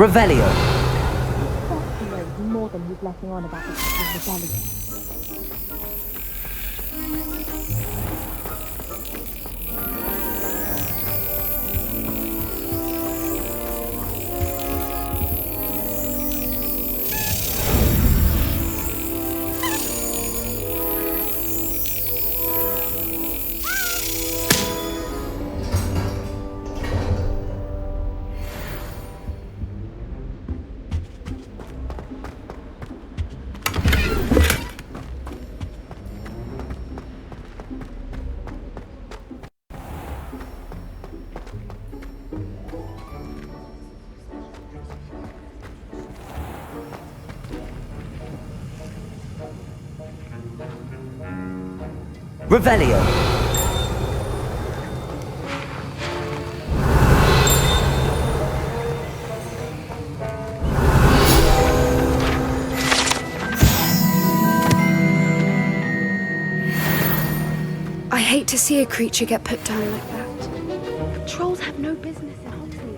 Revelio. He knows more than he's letting on about the rebellion. Revelio. I hate to see a creature get put down like that. Trolls have no business in Hogsmeade.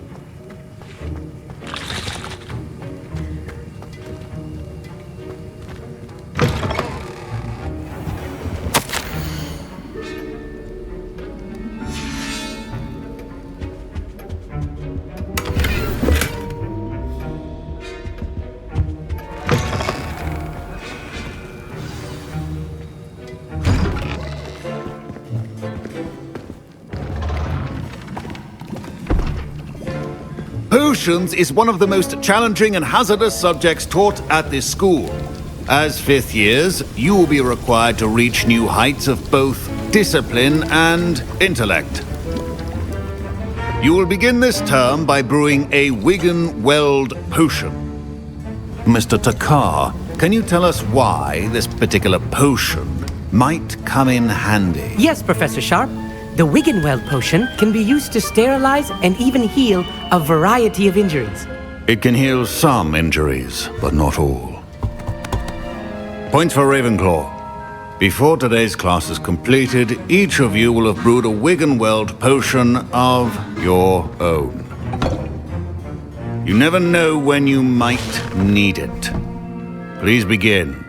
Potions is one of the most challenging and hazardous subjects taught at this school. As fifth years, you will be required to reach new heights of both discipline and intellect. You will begin this term by brewing a Wiggenweld potion. Mr. Takar, can you tell us why this particular potion might come in handy? Yes, Professor Sharp. The Wiggenweld potion can be used to sterilize and even heal a variety of injuries. It can heal some injuries, but not all. Point for Ravenclaw. Before today's class is completed, each of you will have brewed a Wiggenweld potion of your own. You never know when you might need it. Please begin.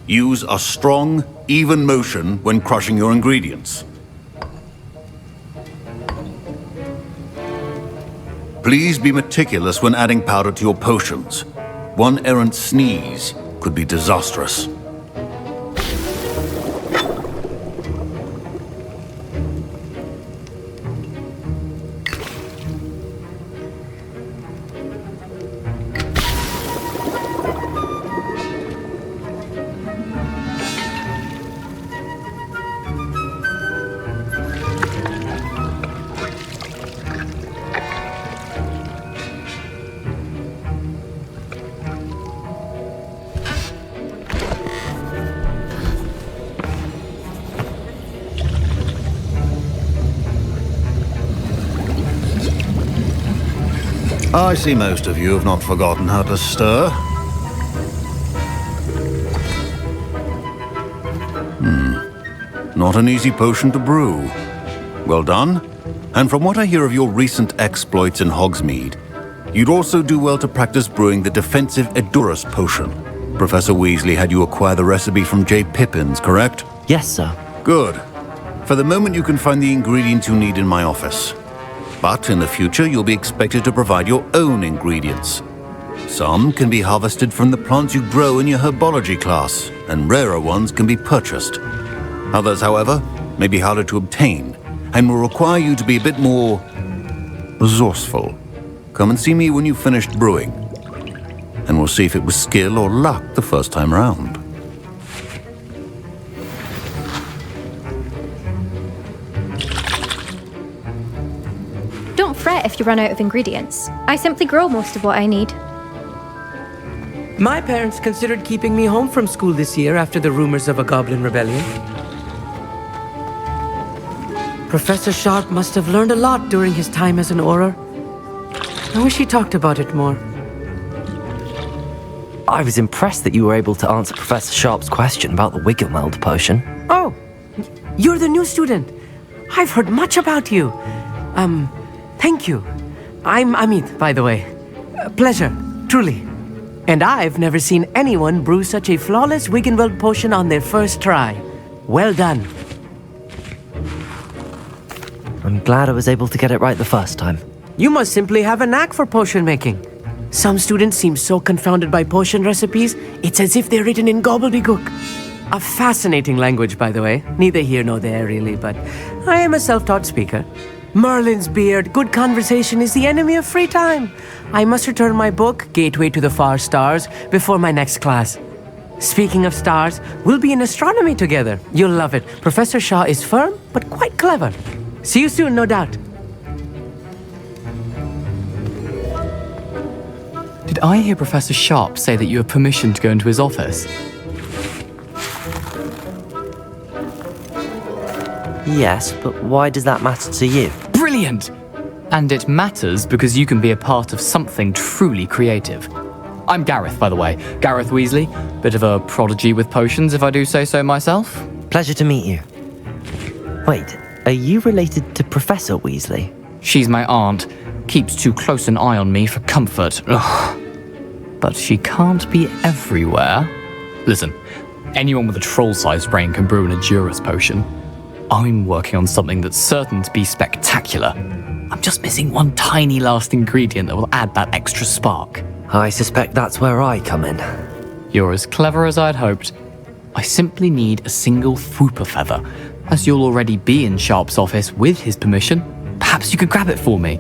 Use a strong, even motion when crushing your ingredients. Please be meticulous when adding powder to your potions. One errant sneeze could be disastrous. I see most of you have not forgotten how to stir. Not an easy potion to brew. Well done. And from what I hear of your recent exploits in Hogsmeade, you'd also do well to practice brewing the defensive Edurus potion. Professor Weasley had you acquire the recipe from J. Pippins, correct? Yes, sir. Good. For the moment, you can find the ingredients you need in my office. But in the future, you'll be expected to provide your own ingredients. Some can be harvested from the plants you grow in your herbology class, and rarer ones can be purchased. Others, however, may be harder to obtain, and will require you to be a bit more resourceful. Come and see me when you've finished brewing, and we'll see if it was skill or luck the first time round. Don't fret if you run out of ingredients. I simply grow most of what I need. My parents considered keeping me home from school this year after the rumors of a goblin rebellion. Professor Sharp must have learned a lot during his time as an Auror. I wish he talked about it more. I was impressed that you were able to answer Professor Sharp's question about the Wiggenweld potion. Oh, you're the new student. I've heard much about you. Thank you. I'm Amit, by the way. Pleasure, truly. And I've never seen anyone brew such a flawless Wiggenweld potion on their first try. Well done. I'm glad I was able to get it right the first time. You must simply have a knack for potion making. Some students seem so confounded by potion recipes, it's as if they're written in gobbledygook. A fascinating language, by the way. Neither here nor there, really, but I am a self-taught speaker. Merlin's beard, good conversation is the enemy of free time. I must return my book, Gateway to the Far Stars, before my next class. Speaking of stars, we'll be in astronomy together. You'll love it. Professor Shah is firm, but quite clever. See you soon, no doubt. Did I hear Professor Sharp say that you have permission to go into his office? Yes, but why does that matter to you? Brilliant! And it matters because you can be a part of something truly creative. I'm Gareth, by the way. Gareth Weasley. Bit of a prodigy with potions, if I do say so myself. Pleasure to meet you. Wait, are you related to Professor Weasley? She's my aunt. Keeps too close an eye on me for comfort. Ugh. But she can't be everywhere. Listen, anyone with a troll-sized brain can brew an Edurus potion. I'm working on something that's certain to be spectacular. I'm just missing one tiny last ingredient that will add that extra spark. I suspect that's where I come in. You're as clever as I'd hoped. I simply need a single Fwooper feather. As you'll already be in Sharp's office with his permission, perhaps you could grab it for me.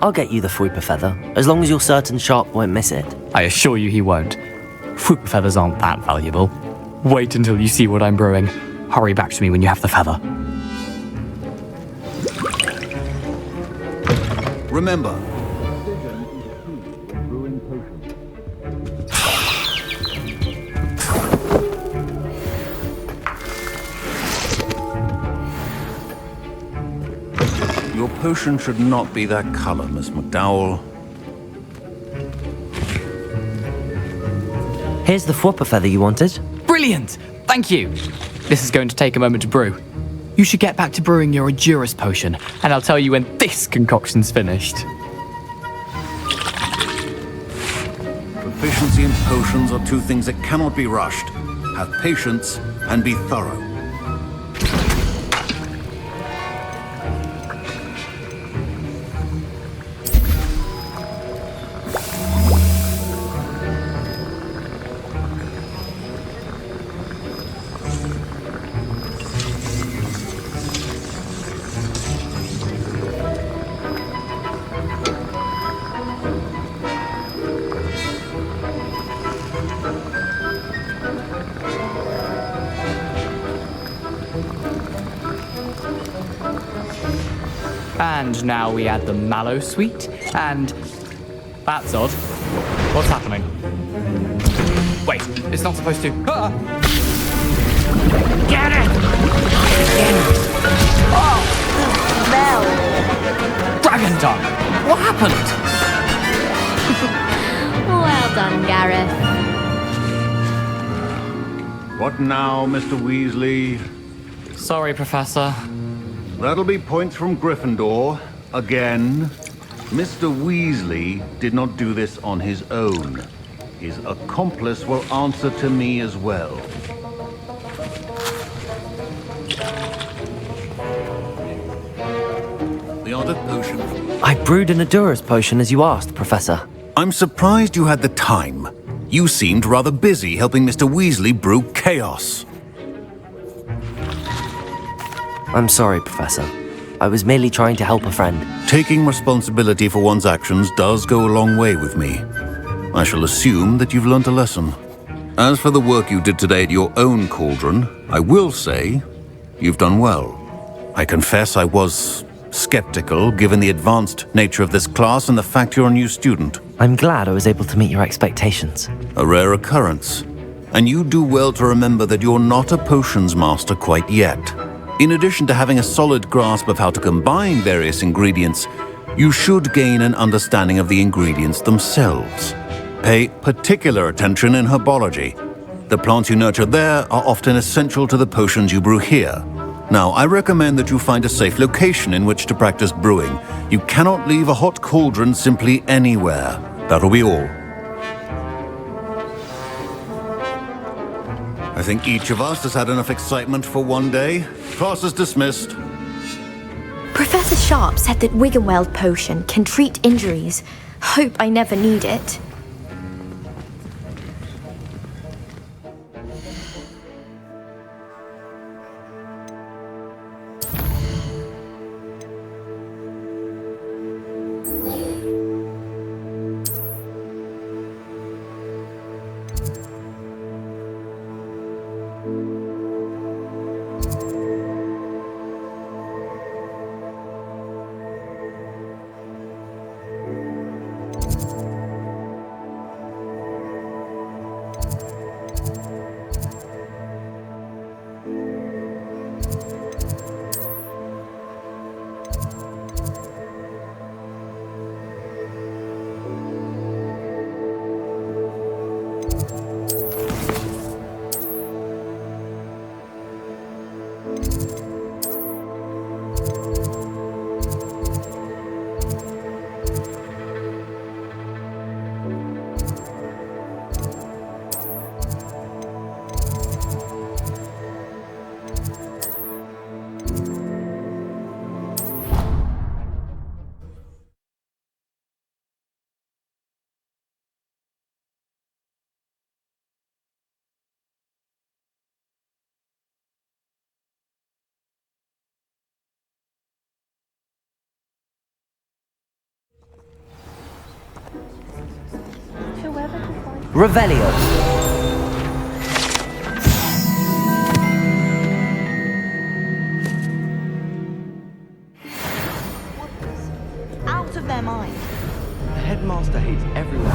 I'll get you the Fwooper feather, as long as you're certain Sharp won't miss it. I assure you he won't. Fwooper feathers aren't that valuable. Wait until you see what I'm brewing. Hurry back to me when you have the feather. Remember, your potion should not be that color, Miss McDowell. Here's the Fwooper feather you wanted. Brilliant! Thank you! This is going to take a moment to brew. You should get back to brewing your Edurus potion, and I'll tell you when this concoction's finished. Proficiency and potions are two things that cannot be rushed. Have patience and be thorough. And now we add the mallow sweet, and... That's odd. What's happening? Wait, it's not supposed to... Ah! Get it! Oh! Smell. Dragon tongue! What happened? Well done, Gareth. What now, Mr. Weasley? Sorry, Professor. That'll be points from Gryffindor. Again. Mr. Weasley did not do this on his own. His accomplice will answer to me as well. The art of potion. I brewed an Edurus potion as you asked, Professor. I'm surprised you had the time. You seemed rather busy helping Mr. Weasley brew chaos. I'm sorry, Professor. I was merely trying to help a friend. Taking responsibility for one's actions does go a long way with me. I shall assume that you've learnt a lesson. As for the work you did today at your own cauldron, I will say you've done well. I confess I was skeptical given the advanced nature of this class and the fact you're a new student. I'm glad I was able to meet your expectations. A rare occurrence. And you do well to remember that you're not a potions master quite yet. In addition to having a solid grasp of how to combine various ingredients, you should gain an understanding of the ingredients themselves. Pay particular attention in herbology. The plants you nurture there are often essential to the potions you brew here. Now, I recommend that you find a safe location in which to practice brewing. You cannot leave a hot cauldron simply anywhere. That'll be all. I think each of us has had enough excitement for one day. Class is dismissed. Professor Sharp said that Wiggenweld potion can treat injuries. Hope I never need it. Revelio. Out of their mind. The headmaster hates everyone.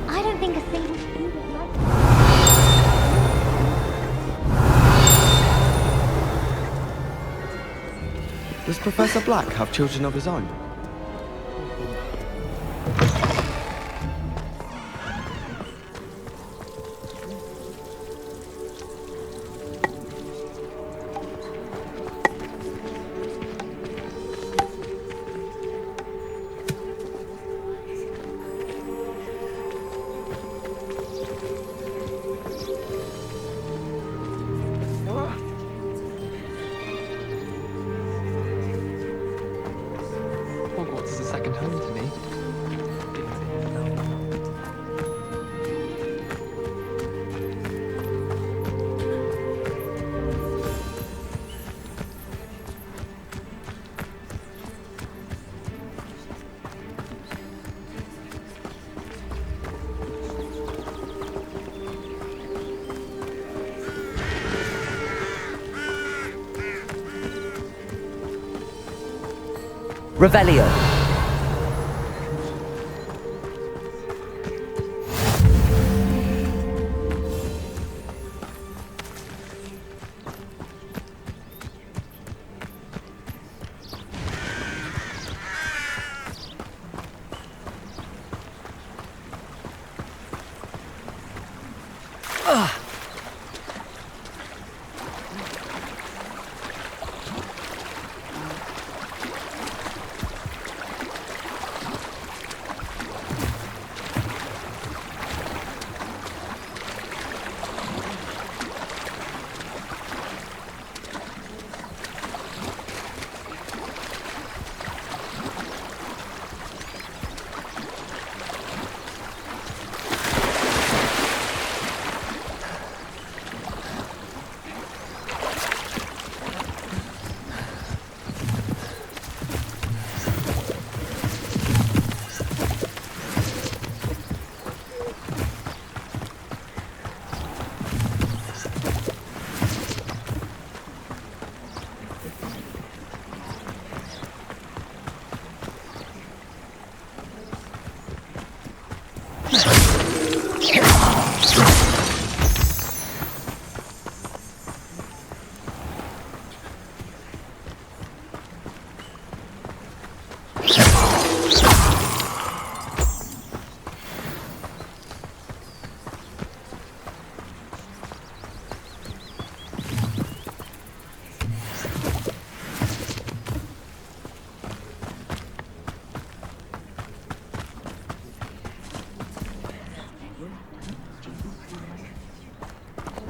I don't think a single student likes it. Does Professor Black have children of his own? Hogwarts is a second home to me. Revelio.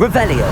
Revelio.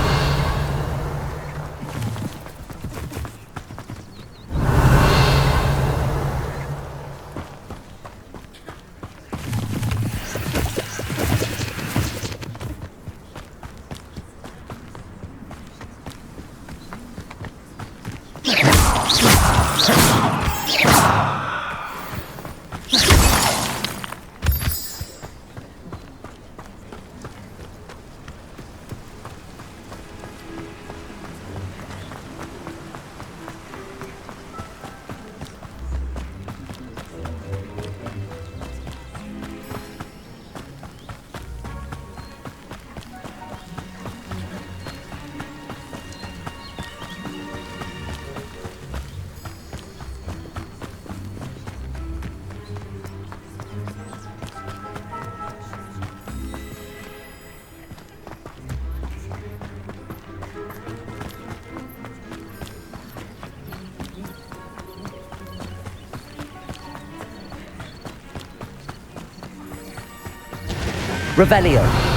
Revelio.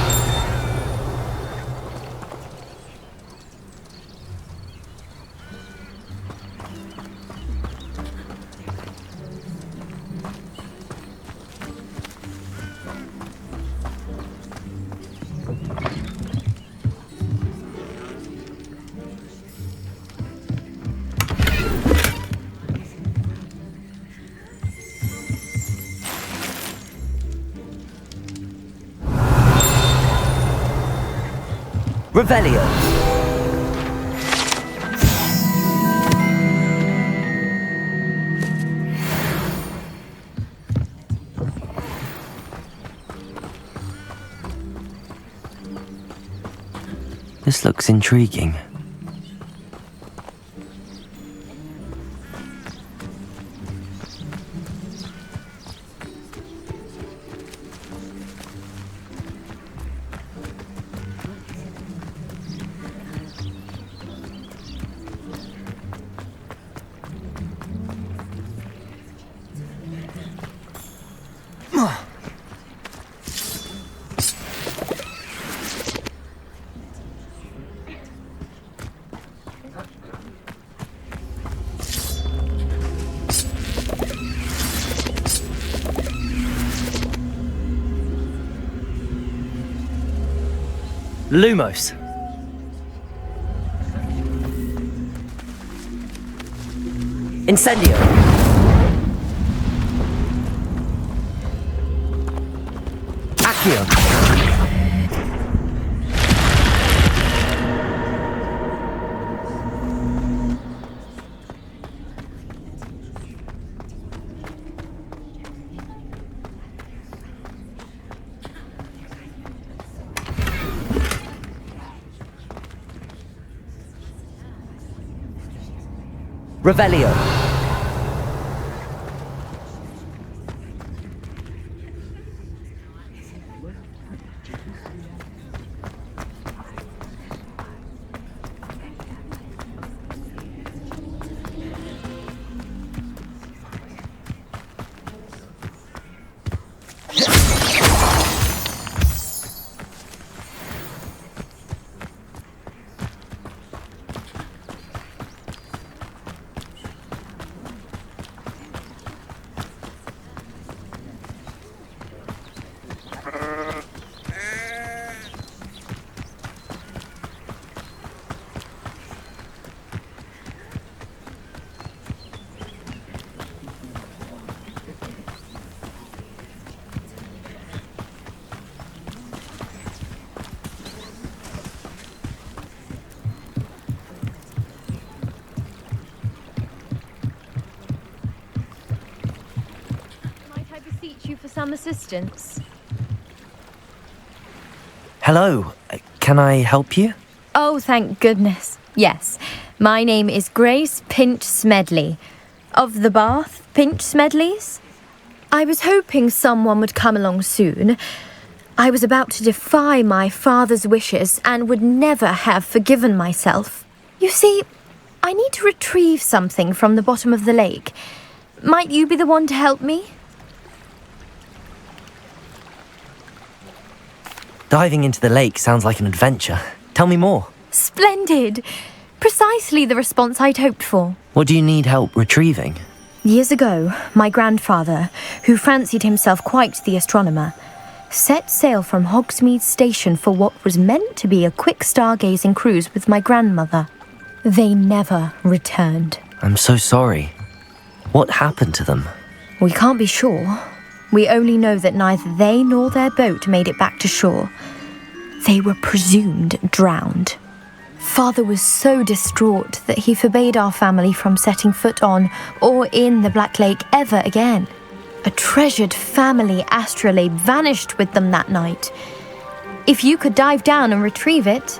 Revelio. This looks intriguing. Lumos. Incendio. Accio. Revelio. You for some assistance? Hello. Can I help you? Oh, thank goodness. Yes. My name is Grace Pint Smedley. Of the Bath, Pinch Smedleys? I was hoping someone would come along soon. I was about to defy my father's wishes and would never have forgiven myself. You see, I need to retrieve something from the bottom of the lake. Might you be the one to help me? Diving into the lake sounds like an adventure. Tell me more. Splendid! Precisely the response I'd hoped for. What do you need help retrieving? Years ago, my grandfather, who fancied himself quite the astronomer, set sail from Hogsmeade Station for what was meant to be a quick stargazing cruise with my grandmother. They never returned. I'm so sorry. What happened to them? We can't be sure. We only know that neither they nor their boat made it back to shore. They were presumed drowned. Father was so distraught that he forbade our family from setting foot on or in the Black Lake ever again. A treasured family astrolabe vanished with them that night. If you could dive down and retrieve it,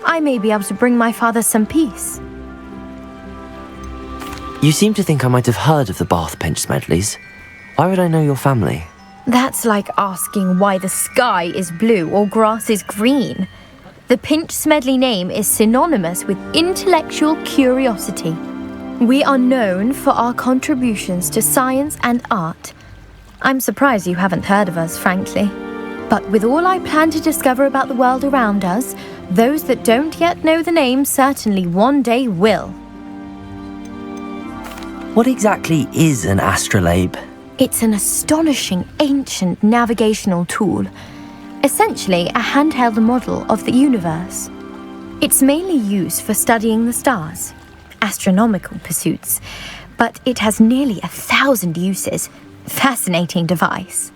I may be able to bring my father some peace. You seem to think I might have heard of the Bath Pinch Smedleys. Why would I know your family? That's like asking why the sky is blue or grass is green. The Pinch Smedley name is synonymous with intellectual curiosity. We are known for our contributions to science and art. I'm surprised you haven't heard of us, frankly. But with all I plan to discover about the world around us, those that don't yet know the name certainly one day will. What exactly is an astrolabe? It's an astonishing ancient navigational tool. Essentially a handheld model of the universe. It's mainly used for studying the stars, astronomical pursuits, but it has nearly 1,000 uses. Fascinating device.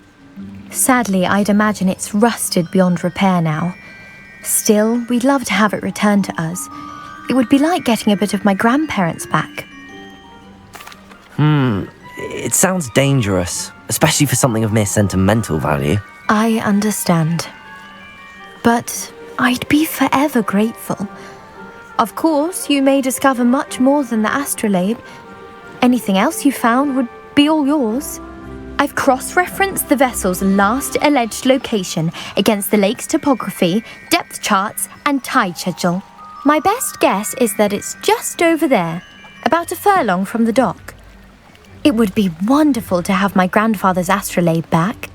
Sadly, I'd imagine it's rusted beyond repair now. Still, we'd love to have it returned to us. It would be like getting a bit of my grandparents back. It sounds dangerous, especially for something of mere sentimental value. I understand. But I'd be forever grateful. Of course, you may discover much more than the astrolabe. Anything else you found would be all yours. I've cross-referenced the vessel's last alleged location against the lake's topography, depth charts, and tide schedule. My best guess is that it's just over there, about a furlong from the dock. It would be wonderful to have my grandfather's astrolabe back.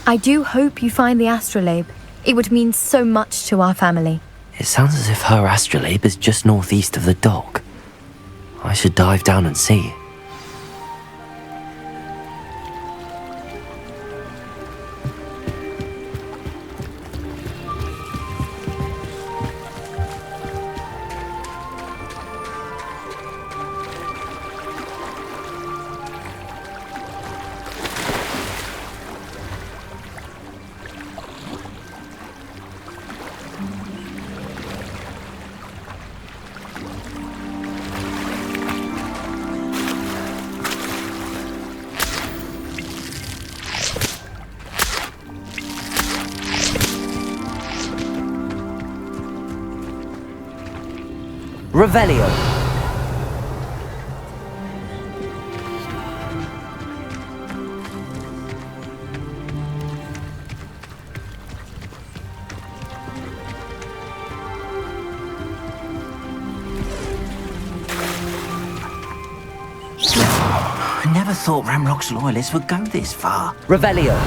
I do hope you find the astrolabe. It would mean so much to our family. It sounds as if her astrolabe is just northeast of the dock. I should dive down and see. Revelio. I never thought Ramrock's loyalists would go this far. Revelio.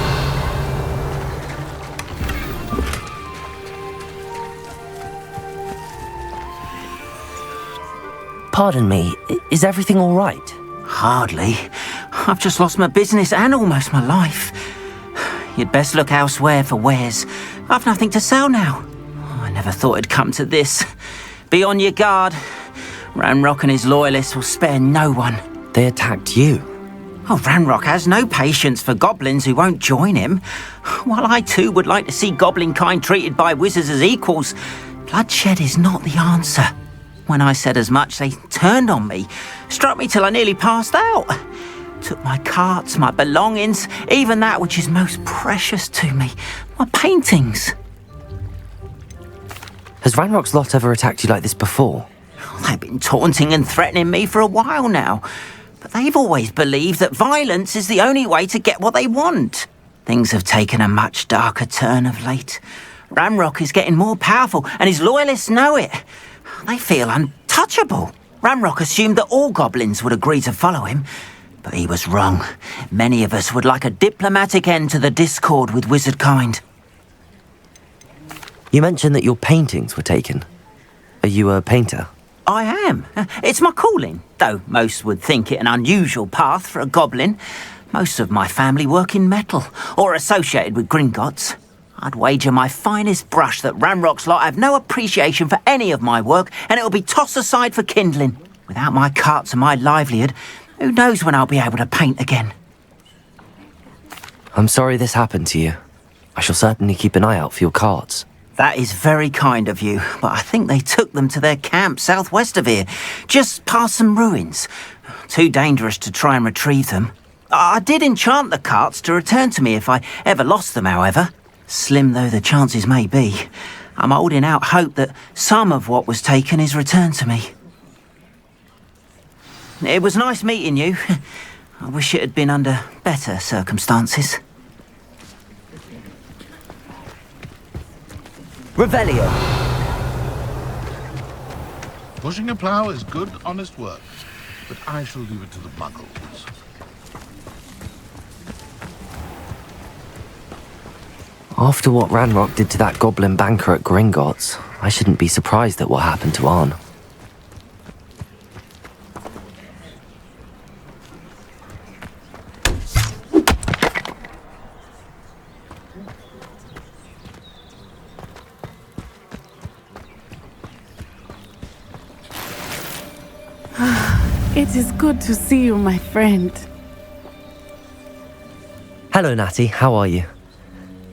Pardon me, is everything all right? Hardly. I've just lost my business and almost my life. You'd best look elsewhere for wares. I've nothing to sell now. I never thought it'd come to this. Be on your guard. Ramrock and his loyalists will spare no one. They attacked you. Oh, Ramrock has no patience for goblins who won't join him. While I too would like to see goblin kind treated by wizards as equals, bloodshed is not the answer. When I said as much, they turned on me, struck me till I nearly passed out. Took my carts, my belongings, even that which is most precious to me, my paintings. Has Ranrock's lot ever attacked you like this before? They've been taunting and threatening me for a while now. But they've always believed that violence is the only way to get what they want. Things have taken a much darker turn of late. Ranrock is getting more powerful, and his loyalists know it. They feel untouchable. Ranrock assumed that all goblins would agree to follow him, but he was wrong. Many of us would like a diplomatic end to the discord with wizard kind. You mentioned that your paintings were taken. Are you a painter? I am. It's my calling, though most would think it an unusual path for a goblin. Most of my family work in metal, or associated with Gringotts. I'd wager my finest brush that Ranrock's lot have no appreciation for any of my work, and it'll be tossed aside for kindling. Without my carts and my livelihood, who knows when I'll be able to paint again? I'm sorry this happened to you. I shall certainly keep an eye out for your cards. That is very kind of you, but I think they took them to their camp southwest of here, just past some ruins. Too dangerous to try and retrieve them. I did enchant the carts to return to me if I ever lost them, however. Slim though the chances may be, I'm holding out hope that some of what was taken is returned to me. It was nice meeting you. I wish it had been under better circumstances. Revelio. Pushing a plough is good, honest work, but I shall leave it to the muggles. After what Ranrock did to that goblin banker at Gringotts, I shouldn't be surprised at what happened to Arn. It is good to see you, my friend. Hello, Natty. How are you?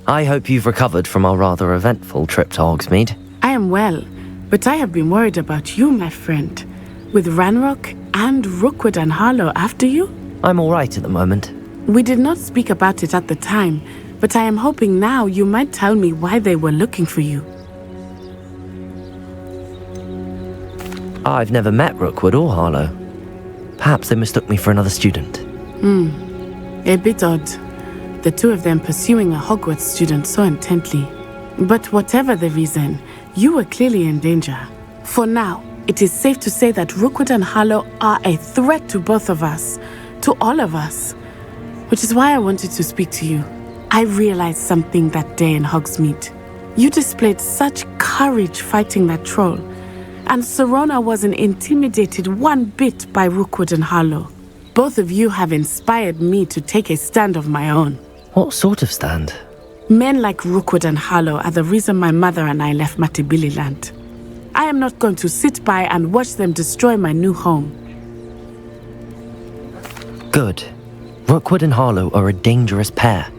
I hope you've recovered from our rather eventful trip to Hogsmeade. I am well, but I have been worried about you, my friend. With Ranrock and Rookwood and Harlow after you? I'm all right at the moment. We did not speak about it at the time, but I am hoping now you might tell me why they were looking for you. I've never met Rookwood or Harlow. Perhaps they mistook me for another student. A bit odd. The two of them pursuing a Hogwarts student so intently. But whatever the reason, you were clearly in danger. For now, it is safe to say that Rookwood and Harlow are a threat to both of us, to all of us. Which is why I wanted to speak to you. I realized something that day in Hogsmeade. You displayed such courage fighting that troll, and Serona wasn't intimidated one bit by Rookwood and Harlow. Both of you have inspired me to take a stand of my own. What sort of stand? Men like Rookwood and Harlow are the reason my mother and I left Matibili land. I am not going to sit by and watch them destroy my new home. Good. Rookwood and Harlow are a dangerous pair.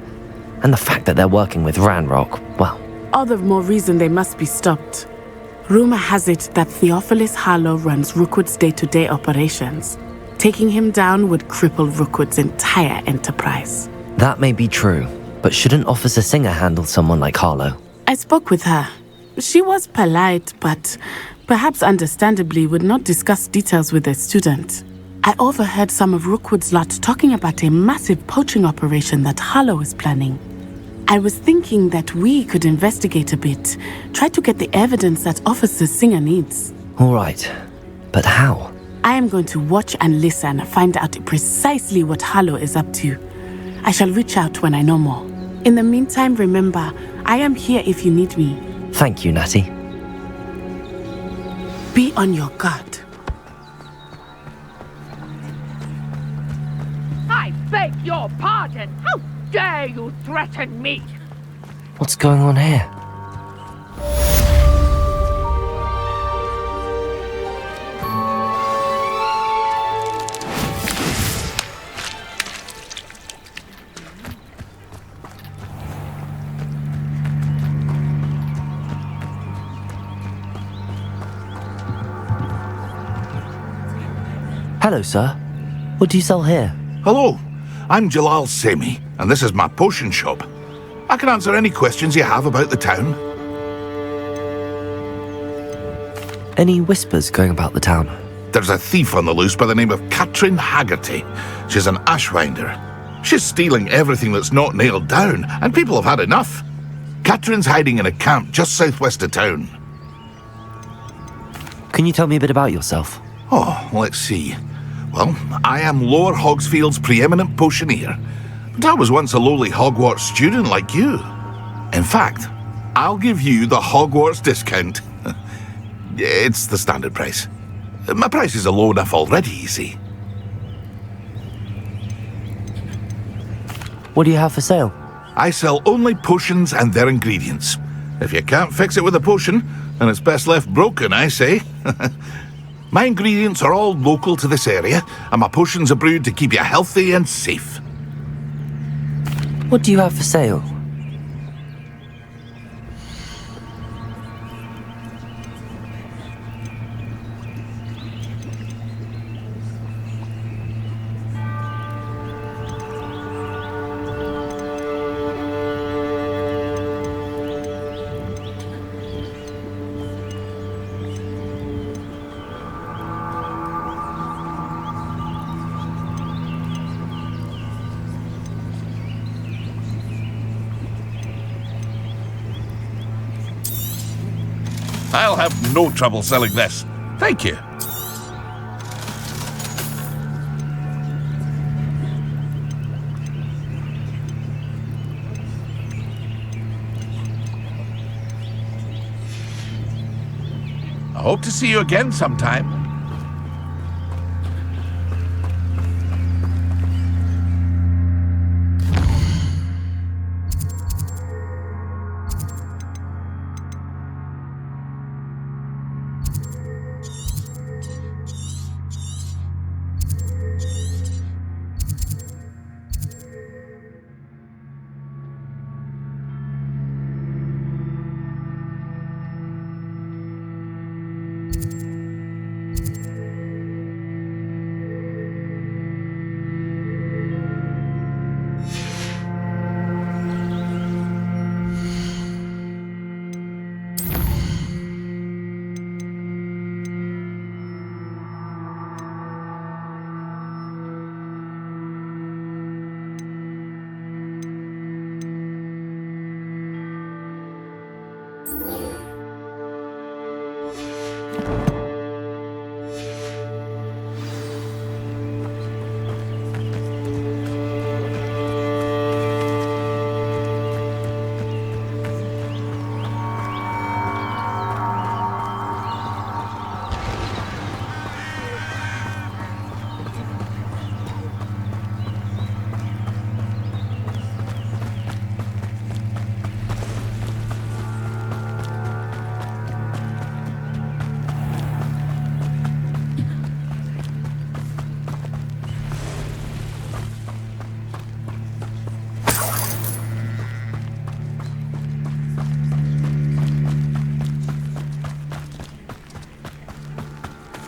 And the fact that they're working with Ranrock, well... All the more reason they must be stopped. Rumor has it that Theophilus Harlow runs Rookwood's day-to-day operations. Taking him down would cripple Rookwood's entire enterprise. That may be true, but shouldn't Officer Singer handle someone like Harlow? I spoke with her. She was polite, but perhaps understandably would not discuss details with a student. I overheard some of Rookwood's lot talking about a massive poaching operation that Harlow is planning. I was thinking that we could investigate a bit, try to get the evidence that Officer Singer needs. All right, but how? I am going to watch and listen, find out precisely what Harlow is up to. I shall reach out when I know more. In the meantime, remember, I am here if you need me. Thank you, Natty. Be on your guard. I beg your pardon! How dare you threaten me? What's going on here? Hello, sir. What do you sell here? Hello, I'm Jalal Semi, and this is my potion shop. I can answer any questions you have about the town. Any whispers going about the town? There's a thief on the loose by the name of Katrin Haggerty. She's an ashwinder. She's stealing everything that's not nailed down, and people have had enough. Katrin's hiding in a camp just southwest of town. Can you tell me a bit about yourself? Oh, let's see. Well, I am Lower Hogsfield's preeminent potioneer. But I was once a lowly Hogwarts student like you. In fact, I'll give you the Hogwarts discount. It's the standard price. My prices are low enough already, you see. What do you have for sale? I sell only potions and their ingredients. If you can't fix it with a potion, then it's best left broken, I say. My ingredients are all local to this area, and my potions are brewed to keep you healthy and safe. What do you have for sale? I'll have no trouble selling this. Thank you. I hope to see you again sometime.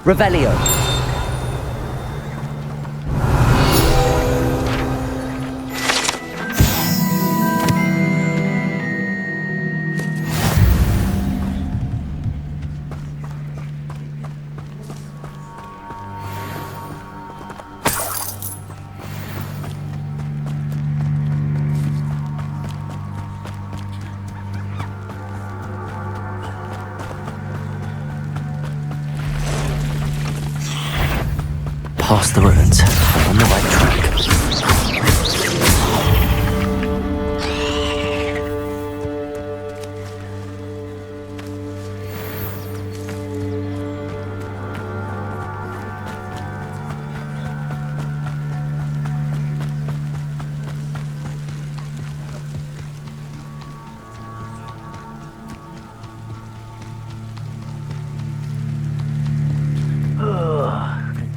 Revelio. Past the ruins. I'm on the right track.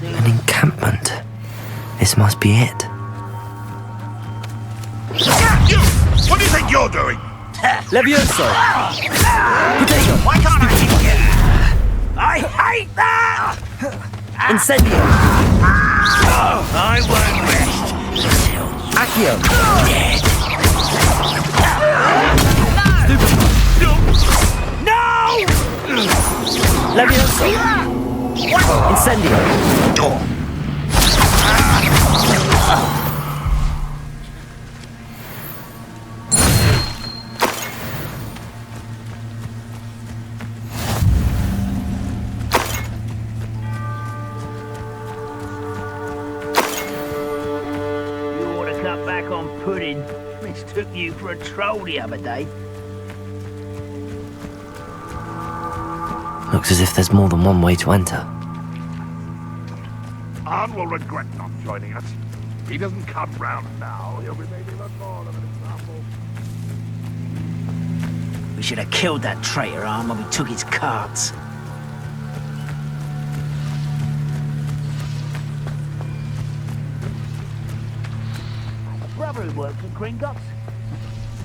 An encampment. This must be it. You! What do you think you're doing? Levioso! Potato! Why can't I hit you? I hate that! Incendio! I won't rest until Accio! dead. No! Levioso! Incendio! Pudding. Mistook you for a troll the other day. Looks as if there's more than one way to enter. Arn will regret not joining us. If he doesn't come round now, he'll be made even more of an example. We should have killed that traitor, Arn, when we took his cards. Brother who works at Gringotts.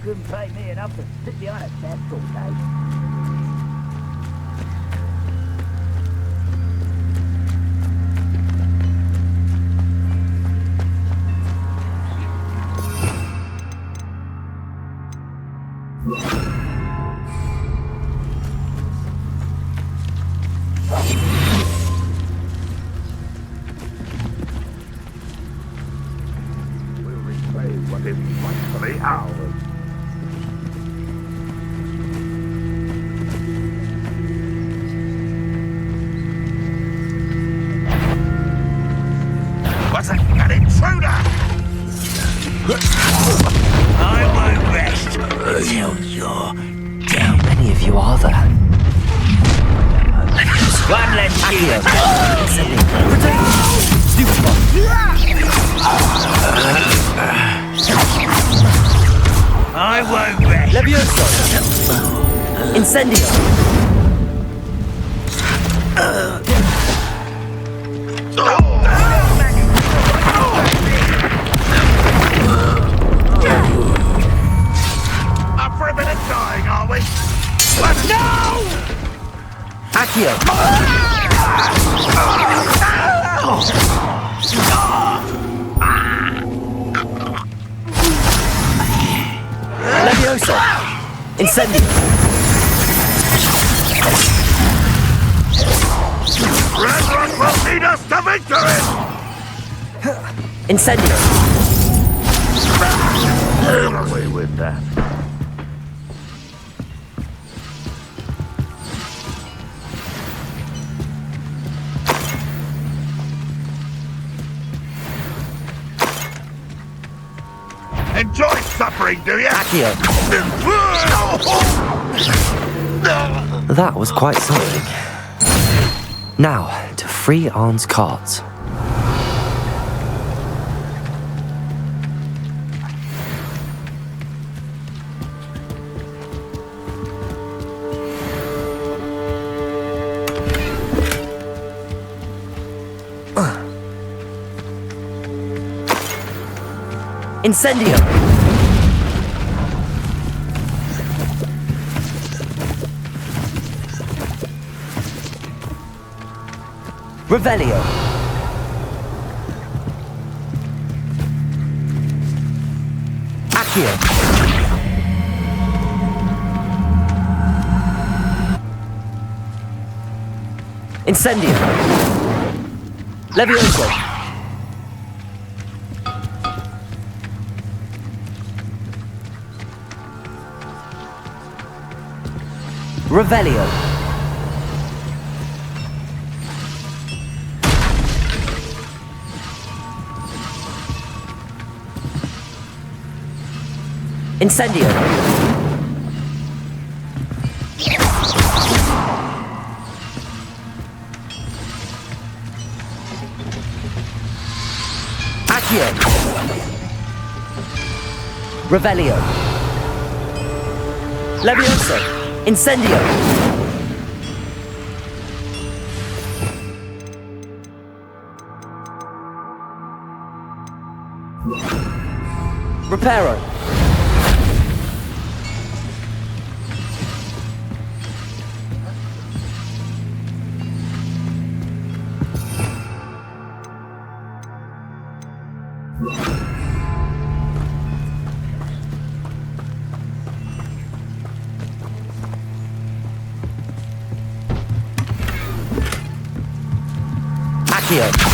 Couldn't pay me enough to sit behind a desk all day. What's that? An intruder! I won't rest until you're How many of you are there? one less killer. I won't rest. Levioso! Incendio! Up for a bit of dying, are we? No! Accio! Levioso! Incendio! Ranrock will lead us to victory! Incendio! Get away with that. Enjoy suffering, do you? Accio! That was quite something. Now, to free Arn's cards. Incendio! Revelio! Accio! Incendio! Levioso! Revelio! Incendio! Accio! Revelio! Levioso! Incendio! Reparo! Accio!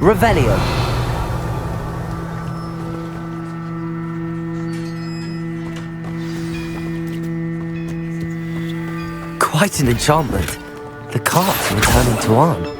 Revelio. Quite an enchantment. The carts are returning to Arn.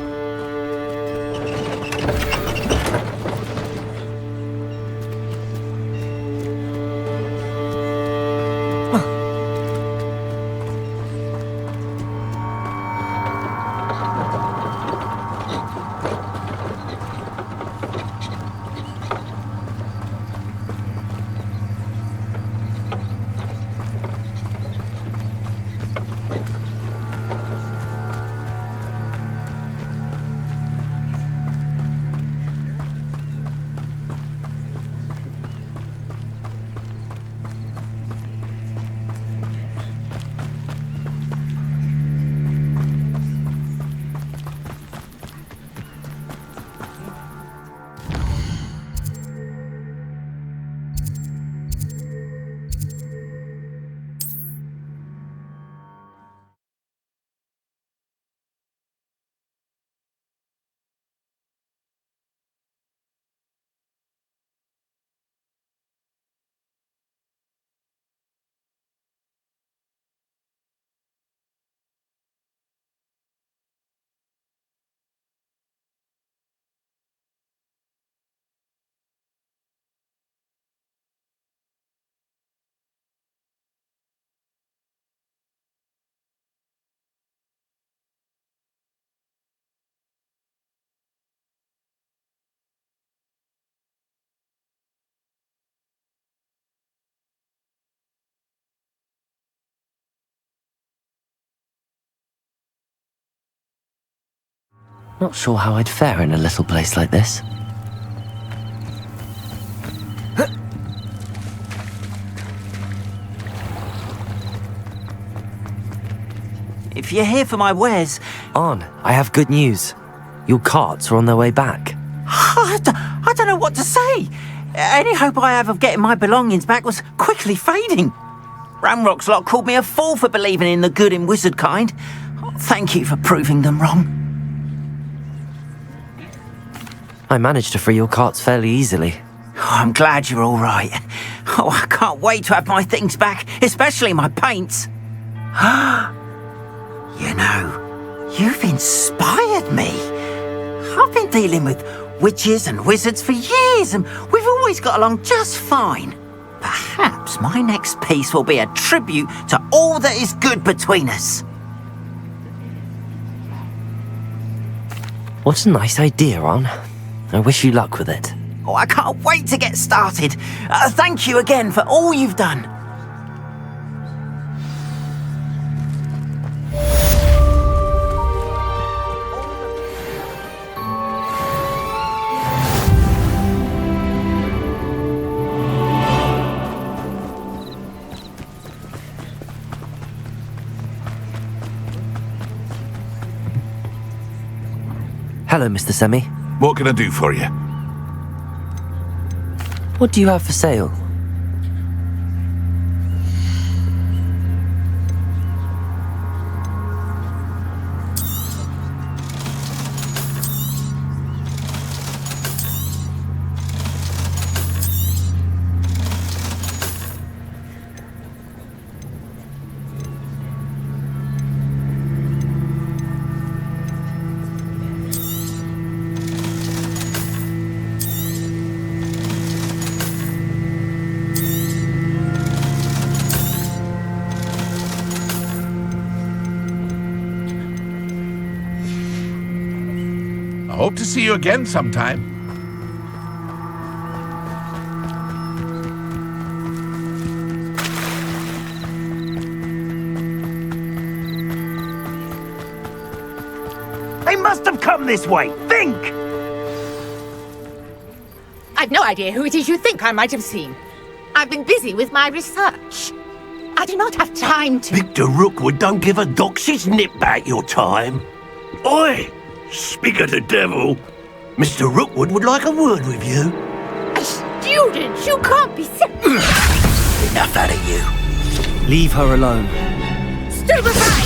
Not sure how I'd fare in a little place like this. If you're here for my wares... Arn, I have good news. Your carts are on their way back. I don't know what to say. Any hope I have of getting my belongings back was quickly fading. Ramrock's lot called me a fool for believing in the good in wizard kind. Thank you for proving them wrong. I managed to free your carts fairly easily. Oh, I'm glad you're all right. Oh, I can't wait to have my things back, especially my paints. You know, you've inspired me. I've been dealing with witches and wizards for years, and we've always got along just fine. Perhaps my next piece will be a tribute to all that is good between us. What a nice idea, Arn. I wish you luck with it. Oh, I can't wait to get started. Thank you again for all you've done. Hello, Mr. Semi. What can I do for you? What do you have for sale? I hope to see you again sometime. They must have come this way. Think! I've no idea who it is you think I might have seen. I've been busy with my research. I do not have time to... Victor Rookwood don't give a doxy's nip about your time. Oi! Speak of the devil. Mr. Rookwood would like a word with you. A student? You can't be serious. Enough out of you. Leave her alone. Stupefy!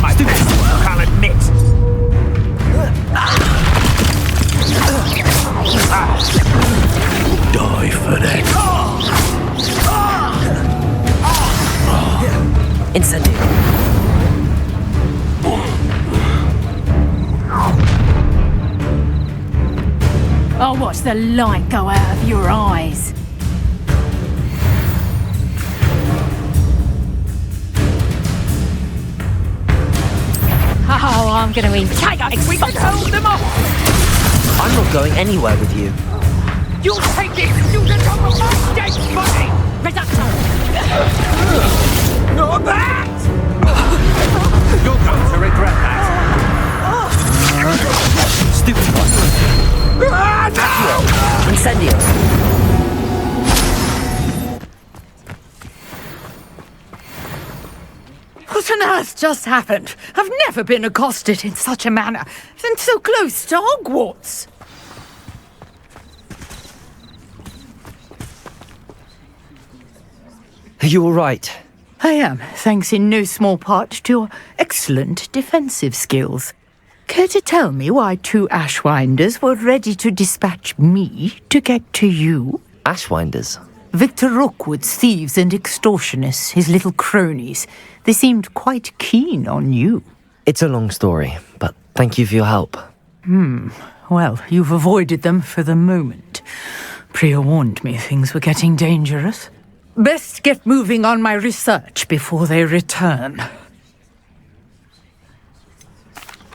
My best work, I'll admit. Die for that. Incendio. I'll watch the light go out of your eyes. Oh, I'm gonna eat. We can hold them off! I'm not going anywhere with you. You'll take this student over my dead body! Reducto! Not that! You're going to regret that. Stupid one. Incendio. What on earth just happened? I've never been accosted in such a manner, and so close to Hogwarts. Are you all right? I am, thanks in no small part to your excellent defensive skills. Care to tell me why 2 Ashwinders were ready to dispatch me to get to you? Ashwinders? Victor Rookwood's thieves and extortionists, his little cronies. They seemed quite keen on you. It's a long story, but thank you for your help. Well, you've avoided them for the moment. Priya warned me things were getting dangerous. Best get moving on my research before they return.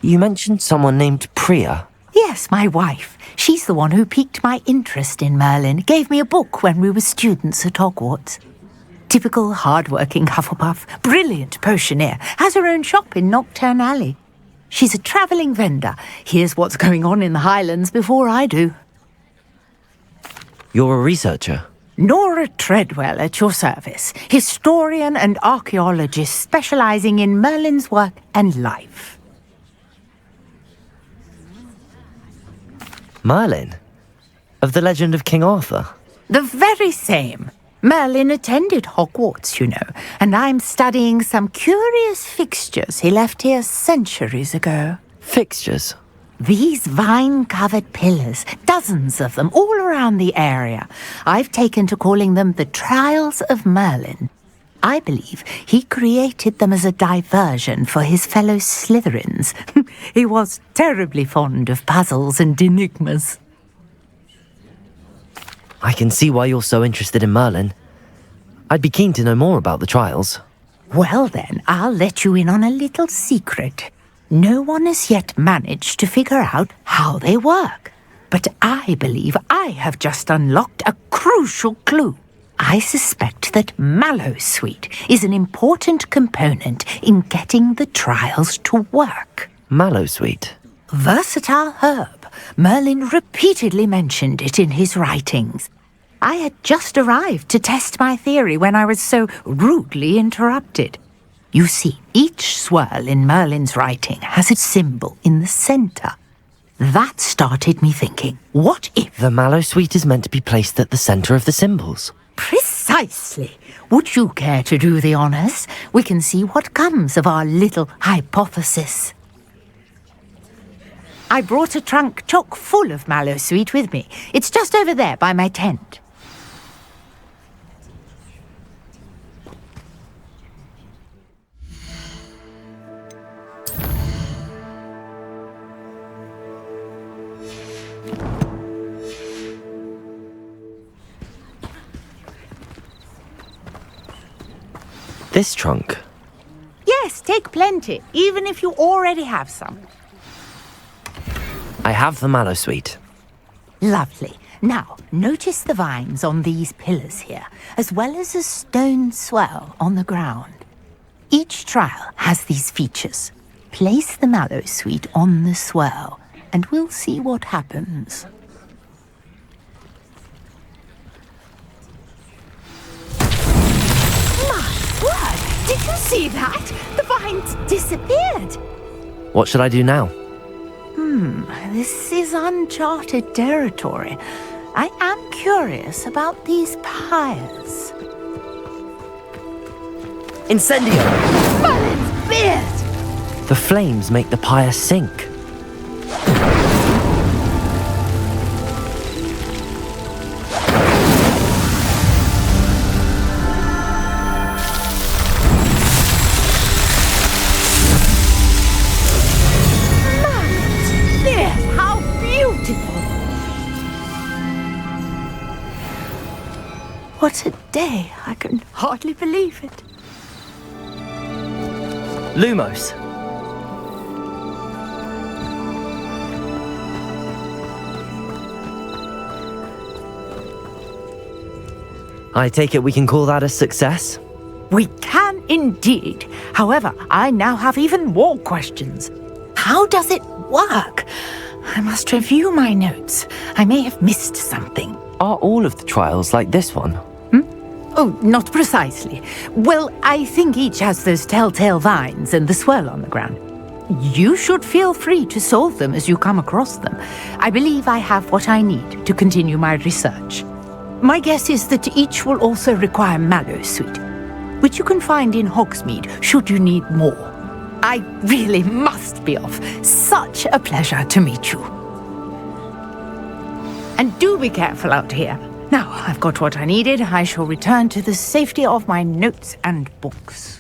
You mentioned someone named Priya. Yes, my wife. She's the one who piqued my interest in Merlin. Gave me a book when we were students at Hogwarts. Typical hard-working Hufflepuff, brilliant potioneer, has her own shop in Nocturne Alley. She's a travelling vendor. Hears what's going on in the Highlands before I do. You're a researcher? Nora Treadwell at your service. Historian and archaeologist specialising in Merlin's work and life. Merlin? Of the legend of King Arthur? The very same. Merlin attended Hogwarts, you know, and I'm studying some curious fixtures he left here centuries ago. Fixtures? These vine-covered pillars, dozens of them, all around the area. I've taken to calling them the Trials of Merlin. I believe he created them as a diversion for his fellow Slytherins. He was terribly fond of puzzles and enigmas. I can see why you're so interested in Merlin. I'd be keen to know more about the trials. Well then, I'll let you in on a little secret. No one has yet managed to figure out how they work. But I believe I have just unlocked a crucial clue. I suspect that Mallowsweet is an important component in getting the trials to work. Mallowsweet? Versatile herb. Merlin repeatedly mentioned it in his writings. I had just arrived to test my theory when I was so rudely interrupted. You see, each swirl in Merlin's writing has its symbol in the centre. That started me thinking, what if... The Mallowsweet is meant to be placed at the centre of the symbols. Precisely. Would you care to do the honours? We can see what comes of our little hypothesis. I brought a trunk chock full of Mallowsweet with me. It's just over there by my tent. This trunk? Yes, take plenty, even if you already have some. I have the mallow sweet. Lovely. Now, notice the vines on these pillars here, as well as a stone swell on the ground. Each trial has these features. Place the mallow sweet on the swell, and we'll see what happens. My word! Did you see that? The vines disappeared! What should I do now? This is uncharted territory. I am curious about these pyres. Incendio! Merlin's beard! The flames make the pyre sink. What a day! I can hardly believe it. Lumos. I take it we can call that a success? We can indeed. However, I now have even more questions. How does it work? I must review my notes. I may have missed something. Are all of the trials like this one? Oh, not precisely. Well, I think each has those telltale vines and the swirl on the ground. You should feel free to solve them as you come across them. I believe I have what I need to continue my research. My guess is that each will also require mallow sweet, which you can find in Hogsmeade should you need more. I really must be off. Such a pleasure to meet you. And do be careful out here. Now, I've got what I needed. I shall return to the safety of my notes and books.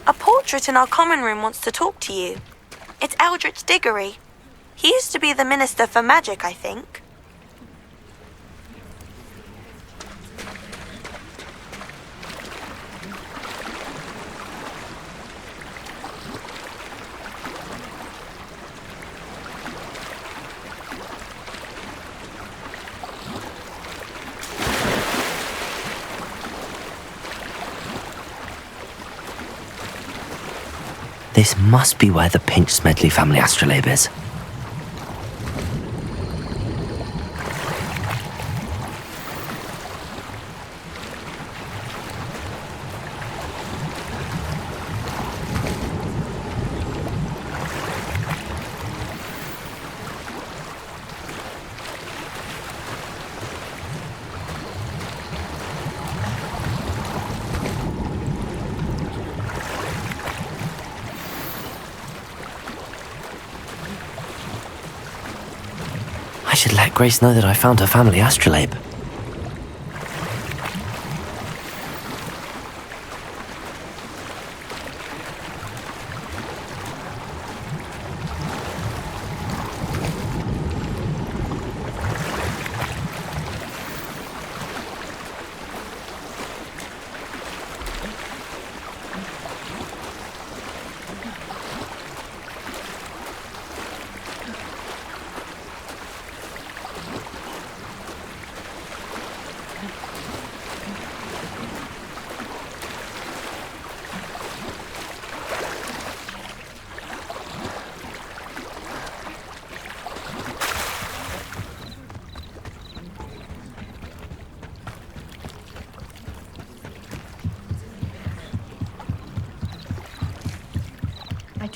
A portrait in our common room wants to talk to you. It's Eldritch Diggory. He used to be the Minister for Magic, I think. This must be where the Pinch Smedley family astrolabe is. I should let Grace know that I found her family astrolabe.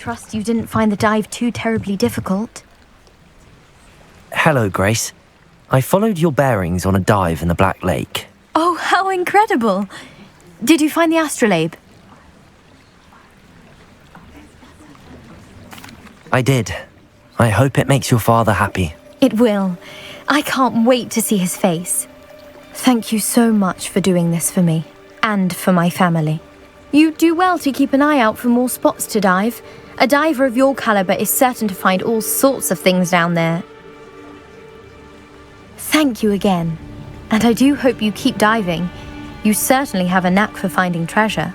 trust you didn't find the dive too terribly difficult. Hello, Grace. I followed your bearings on a dive in the Black Lake. Oh, how incredible! Did you find the astrolabe? I did. I hope it makes your father happy. It will. I can't wait to see his face. Thank you so much for doing this for me, and for my family. You do well to keep an eye out for more spots to dive. A diver of your caliber is certain to find all sorts of things down there. Thank you again, and I do hope you keep diving. You certainly have a knack for finding treasure.